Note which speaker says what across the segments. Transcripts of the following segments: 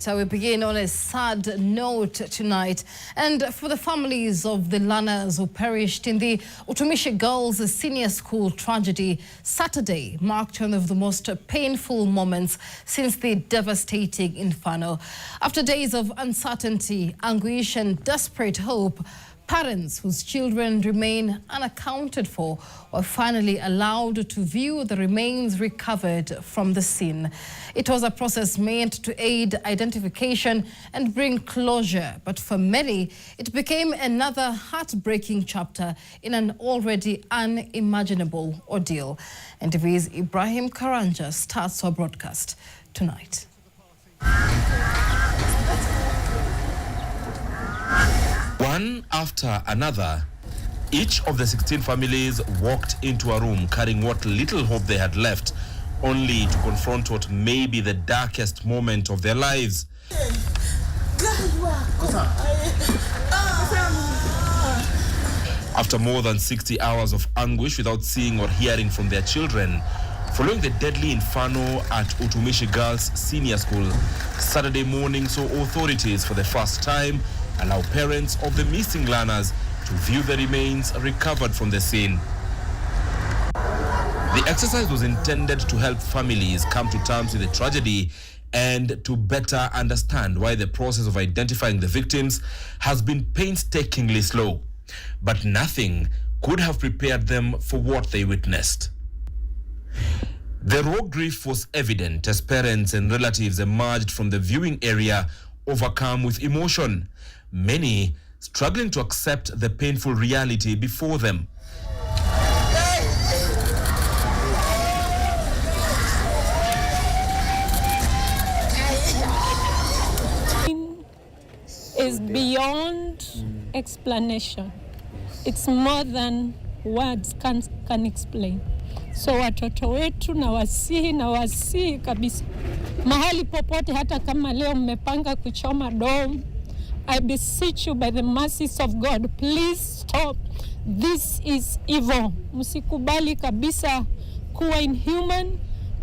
Speaker 1: So we begin on a sad note tonight, and for the families of the learners who perished in the Utumishi Girls Senior School tragedy, Saturday marked one of the most painful moments since the devastating inferno. After days of uncertainty, anguish and desperate hope, parents whose children remain unaccounted for were finally allowed to view the remains recovered from the scene. It was a process meant to aid identification and bring closure, but for many, it became another heartbreaking chapter in an already unimaginable ordeal. NTV's Ibrahim Karanja starts our broadcast tonight.
Speaker 2: One after another, each of the 16 families walked into a room carrying what little hope they had left, only to confront what may be the darkest moment of their lives. After more than 60 hours of anguish without seeing or hearing from their children, following the deadly inferno at Utumishi Girls Senior School, Saturday morning saw authorities for the first time allow parents of the missing learners to view the remains recovered from the scene. The exercise was intended to help families come to terms with the tragedy and to better understand why the process of identifying the victims has been painstakingly slow. But nothing could have prepared them for what they witnessed. The raw grief was evident as parents and relatives emerged from the viewing area overcome with emotion, many struggling to accept the painful reality before them.
Speaker 3: Is beyond explanation. It's more than words can explain. So watoto wetu na wasihi kabisa. Mahali popote hata kama leo mmepanga kuchoma dom, I beseech you by the mercies of God, please stop. This is evil. Msikubali kabisa kuwa inhuman,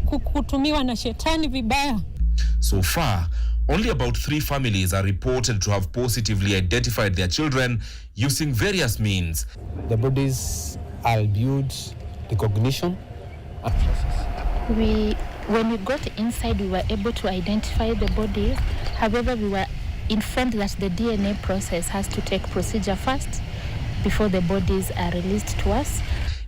Speaker 3: kutumiwa na shetani vibaya.
Speaker 2: So far, only about 3 families are reported to have positively identified their children using various means.
Speaker 4: The bodies are viewed, recognition.
Speaker 5: When we got inside, we were able to identify the bodies. However, we were informed that the DNA process has to take procedure first before the bodies are released to us.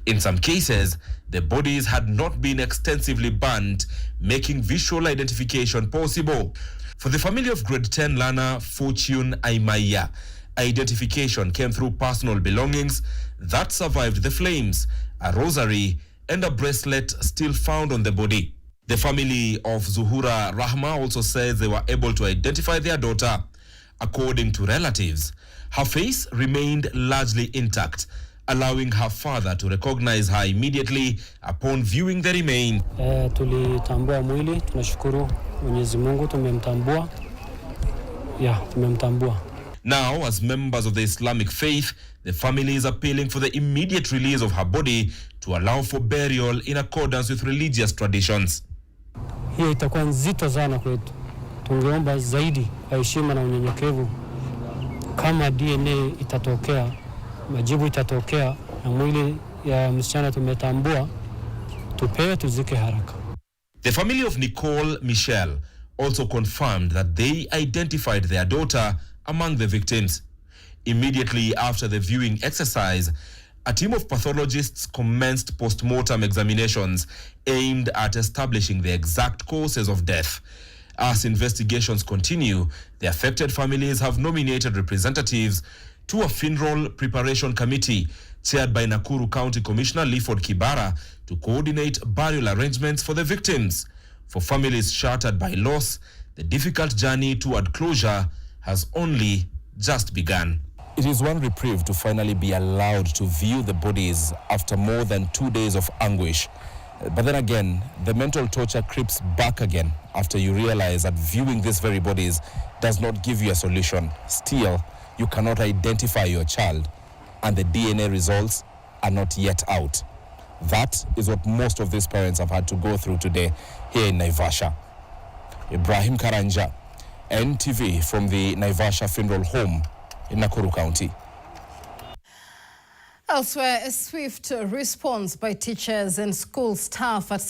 Speaker 2: In some cases, the bodies had not been extensively burnt, making visual identification possible. For the family of grade 10 learner Fortune Aimaya, identification came through personal belongings that survived the flames, a rosary and a bracelet still found on the body. The family of Zuhura Rahma also says they were able to identify their daughter. According to relatives, her face remained largely intact, allowing her father to recognize her immediately upon viewing the remains.
Speaker 4: Tulitambua mwili, tunashukuru Mwenyezi Mungu tumemtambua. Tumemtambua.
Speaker 2: Now, as members of the Islamic faith, the family is appealing for the immediate release of her body to allow for burial in accordance with religious traditions.
Speaker 4: Hiyo itakuwa nzito sana kwetu. Tungeomba zaidi kwa heshima na unyenyekevu, kama DNA itatokea, majibu itatokea na mwili ya msichana tumetambua, tupewe tuzike haraka.
Speaker 2: The family of Nicole Michelle also confirmed that they identified their daughter among the victims. Immediately after the viewing exercise, a team of pathologists commenced postmortem examinations aimed at establishing the exact causes of death. As investigations continue, the affected families have nominated representatives to a funeral preparation committee chaired by Nakuru County Commissioner Leaford Kibara to coordinate burial arrangements for the victims. For families shattered by loss, the difficult journey toward closure has only just begun.
Speaker 6: It is one reprieve to finally be allowed to view the bodies after more than 2 days of anguish. But then again, the mental torture creeps back again after you realize that viewing these very bodies does not give you a solution. Still, you cannot identify your child, and the DNA results are not yet out. That is what most of these parents have had to go through today here in Naivasha. Ibrahim Karanja, NTV from the Naivasha Funeral Home in Nakuru County.
Speaker 1: Elsewhere, a swift response by teachers and school staff at